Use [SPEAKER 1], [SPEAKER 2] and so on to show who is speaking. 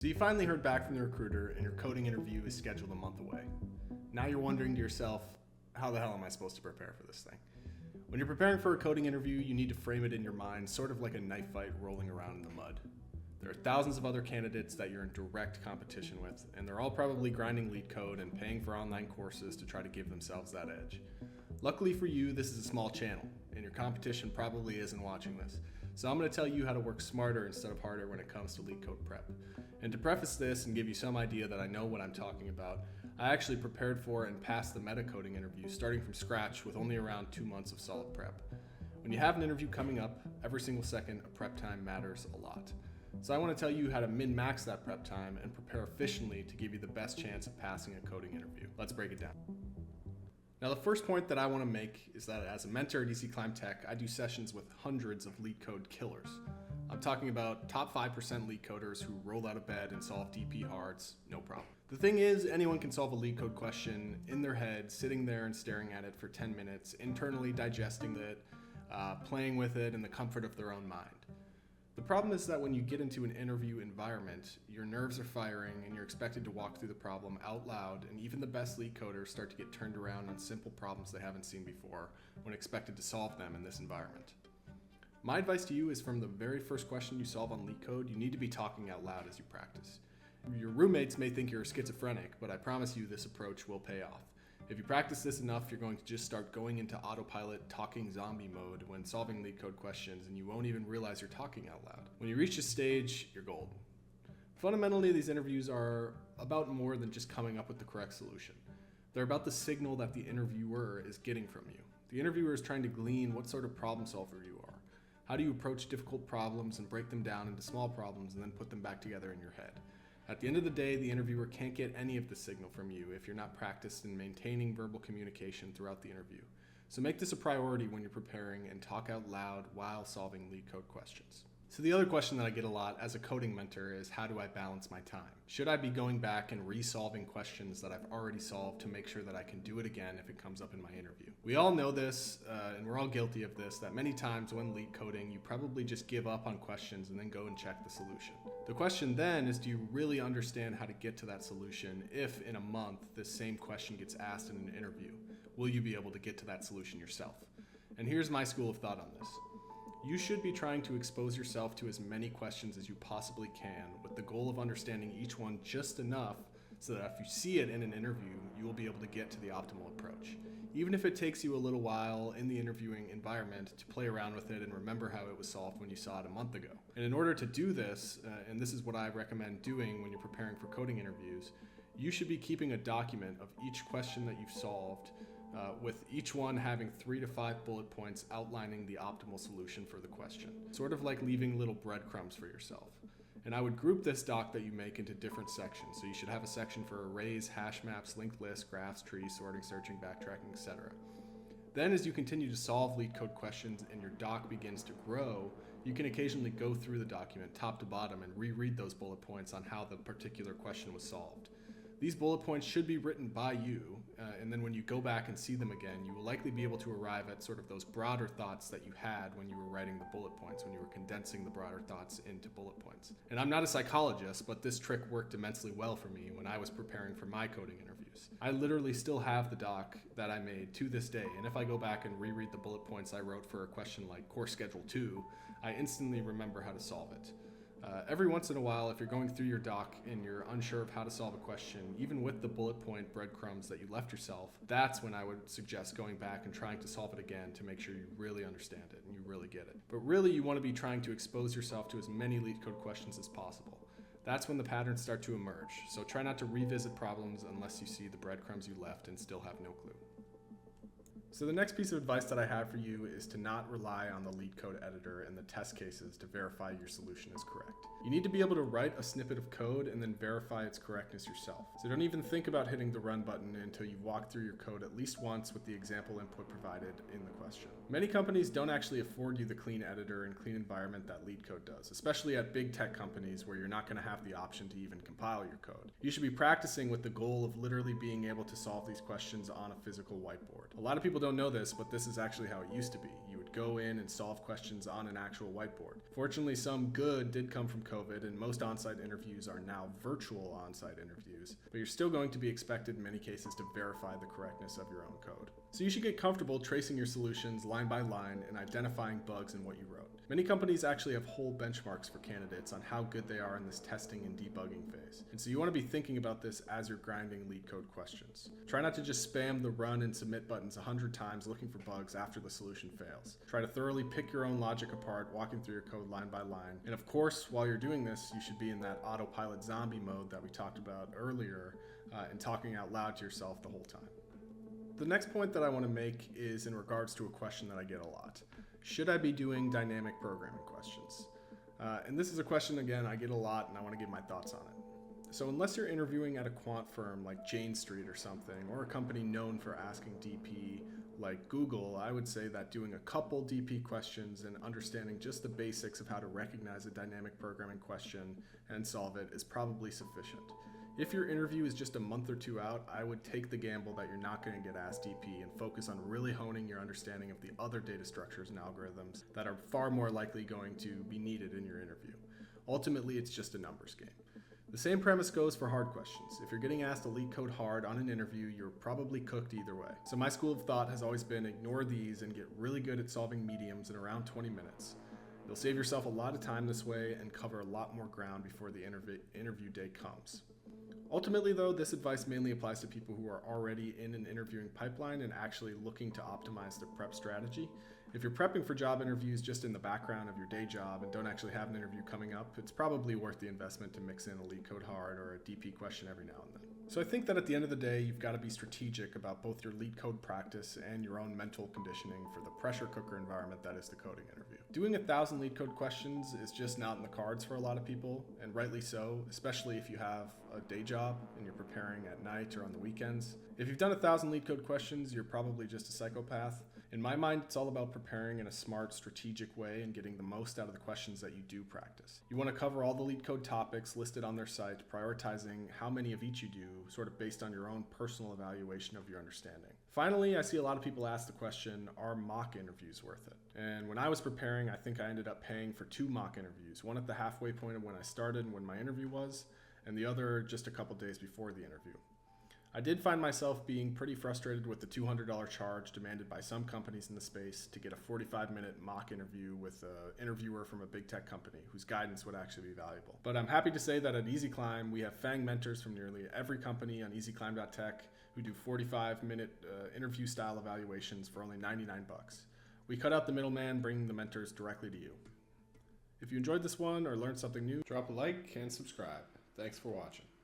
[SPEAKER 1] So you finally heard back from the recruiter and your coding interview is scheduled a month away. Now you're wondering to yourself, how the hell am I supposed to prepare for this thing? When you're preparing for a coding interview, you need to frame it in your mind sort of like a knife fight rolling around in the mud. There are thousands of other candidates that you're in direct competition with, and they're all probably grinding lead code and paying for online courses to try to give themselves that edge. Luckily for you, this is a small channel, and your competition probably isn't watching this. So I'm going to tell you how to work smarter instead of harder when it comes to lead code prep. And to preface this and give you some idea that I know what I'm talking about, I actually prepared for and passed the meta coding interview starting from scratch with only around 2 months of solid prep. When you have an interview coming up, every single second of prep time matters a lot. So I want to tell you how to min-max that prep time and prepare efficiently to give you the best chance of passing a coding interview. Let's break it down. Now, the first point that I want to make is that as a mentor at Easy Climb Tech, I do sessions with hundreds of lead code killers. I'm talking about top 5% lead coders who roll out of bed and solve DP hards, no problem. The thing is, anyone can solve a lead code question in their head, sitting there and staring at it for 10 minutes, internally digesting it, playing with it in the comfort of their own mind. The problem is that when you get into an interview environment, your nerves are firing and you're expected to walk through the problem out loud, and even the best lead coders start to get turned around on simple problems they haven't seen before when expected to solve them in this environment. My advice to you is from the very first question you solve on lead code, you need to be talking out loud as you practice. Your roommates may think you're schizophrenic, but I promise you this approach will pay off. If you practice this enough, you're going to just start going into autopilot talking zombie mode when solving lead code questions, and you won't even realize you're talking out loud. When you reach this stage, you're golden. Fundamentally, these interviews are about more than just coming up with the correct solution. They're about the signal that the interviewer is getting from you. The interviewer is trying to glean what sort of problem solver you are. How do you approach difficult problems and break them down into small problems and then put them back together in your head? At the end of the day, the interviewer can't get any of the signal from you if you're not practiced in maintaining verbal communication throughout the interview. So make this a priority when you're preparing and talk out loud while solving lead code questions. So the other question that I get a lot as a coding mentor is, how do I balance my time? Should I be going back and resolving questions that I've already solved to make sure that I can do it again if it comes up in my interview? We all know this, and we're all guilty of this, that many times when lead coding, you probably just give up on questions and then go and check the solution. The question then is, do you really understand how to get to that solution if in a month this same question gets asked in an interview? Will you be able to get to that solution yourself? And here's my school of thought on this. You should be trying to expose yourself to as many questions as you possibly can with the goal of understanding each one just enough so that if you see it in an interview, you will be able to get to the optimal approach. Even if it takes you a little while in the interviewing environment to play around with it and remember how it was solved when you saw it a month ago. And in order to do this, and this is what I recommend doing when you're preparing for coding interviews, you should be keeping a document of each question that you've solved, with each one having 3 to 5 bullet points outlining the optimal solution for the question. Sort of like leaving little breadcrumbs for yourself. And I would group this doc that you make into different sections. So you should have a section for arrays, hash maps, linked lists, graphs, trees, sorting, searching, backtracking, etc. Then as you continue to solve lead code questions and your doc begins to grow, you can occasionally go through the document top to bottom and reread those bullet points on how the particular question was solved. These bullet points should be written by you, and then when you go back and see them again, you will likely be able to arrive at sort of those broader thoughts that you had when you were writing the bullet points, when you were condensing the broader thoughts into bullet points. And I'm not a psychologist, but this trick worked immensely well for me when I was preparing for my coding interviews. I literally still have the doc that I made to this day, and if I go back and reread the bullet points I wrote for a question like Course Schedule 2, I instantly remember how to solve it. Every once in a while, if you're going through your doc and you're unsure of how to solve a question, even with the bullet point breadcrumbs that you left yourself, that's when I would suggest going back and trying to solve it again to make sure you really understand it and you really get it. But really, you want to be trying to expose yourself to as many lead code questions as possible. That's when the patterns start to emerge. So try not to revisit problems unless you see the breadcrumbs you left and still have no clue. So the next piece of advice that I have for you is to not rely on the lead code editor and the test cases to verify your solution is correct. You need to be able to write a snippet of code and then verify its correctness yourself. So don't even think about hitting the run button until you've walked through your code at least once with the example input provided in the question. Many companies don't actually afford you the clean editor and clean environment that lead code does, especially at big tech companies where you're not going to have the option to even compile your code. You should be practicing with the goal of literally being able to solve these questions on a physical whiteboard. A lot of people people don't know this, but this is actually how it used to be. You would go in and solve questions on an actual whiteboard. Fortunately, some good did come from COVID, and most on-site interviews are now virtual on-site interviews, but you're still going to be expected in many cases to verify the correctness of your own code. So you should get comfortable tracing your solutions line by line and identifying bugs in what you wrote. Many companies actually have whole benchmarks for candidates on how good they are in this testing and debugging phase. And so you want to be thinking about this as you're grinding lead code questions. Try not to just spam the run and submit buttons 100 times looking for bugs after the solution fails. Try to thoroughly pick your own logic apart, walking through your code line by line. And of course, while you're doing this, you should be in that autopilot zombie mode that we talked about earlier and talking out loud to yourself the whole time. The next point that I want to make is in regards to a question that I get a lot. Should I be doing dynamic programming questions? And this is a question, again, I get a lot and I want to give my thoughts on it. So unless you're interviewing at a quant firm like Jane Street or something, or a company known for asking DP like Google, I would say that doing a couple DP questions and understanding just the basics of how to recognize a dynamic programming question and solve it is probably sufficient. If your interview is just a month or two out, I would take the gamble that you're not going to get asked DP and focus on really honing your understanding of the other data structures and algorithms that are far more likely going to be needed in your interview. Ultimately, it's just a numbers game. The same premise goes for hard questions. If you're getting asked to lead code hard on an interview, you're probably cooked either way. So my school of thought has always been ignore these and get really good at solving mediums in around 20 minutes. You'll save yourself a lot of time this way and cover a lot more ground before the interview day comes. Ultimately, though, this advice mainly applies to people who are already in an interviewing pipeline and actually looking to optimize their prep strategy. If you're prepping for job interviews just in the background of your day job and don't actually have an interview coming up, it's probably worth the investment to mix in a lead code hard or a DP question every now and then. So I think that at the end of the day, you've got to be strategic about both your lead code practice and your own mental conditioning for the pressure cooker environment that is the coding interview. Doing 1,000 lead code questions is just not in the cards for a lot of people, and rightly so, especially if you have a day job and you're preparing at night or on the weekends. If you've done 1,000 lead code questions, you're probably just a psychopath. In my mind, it's all about preparing in a smart, strategic way and getting the most out of the questions that you do practice. You want to cover all the lead code topics listed on their site, prioritizing how many of each you do, sort of based on your own personal evaluation of your understanding. Finally, I see a lot of people ask the question, are mock interviews worth it? And when I was preparing, I think I ended up paying for 2 mock interviews, one at the halfway point of when I started and when my interview was, and the other just a couple days before the interview. I did find myself being pretty frustrated with the $200 charge demanded by some companies in the space to get a 45-minute mock interview with an interviewer from a big tech company whose guidance would actually be valuable. But I'm happy to say that at EasyClimb, we have FAANG mentors from nearly every company on easyclimb.tech who do 45-minute interview-style evaluations for only $99. We cut out the middleman, bringing the mentors directly to you. If you enjoyed this one or learned something new, drop a like and subscribe. Thanks for watching.